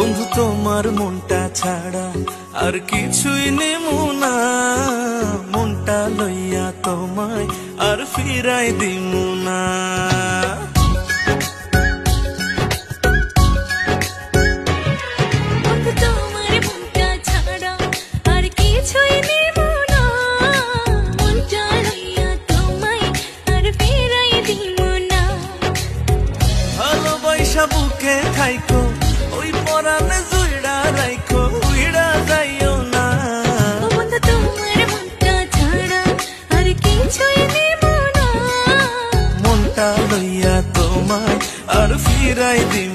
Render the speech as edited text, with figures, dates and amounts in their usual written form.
বন্ধু তোমার মনটা ছাড়া আর কিছুই নেমু না, মনটা লইয়া তোমায় আর ফিরাই দিমু না। ভালোবাসা বুকে থাইকো, ওই পরাণে জুইড়া রাইখো, উইড়া যাইও না। বন্ধু তোমার মনটা ছাড়া আর কিছুই নেব না, মনটা লইয়া তোমায় আর ফিরাই দিমু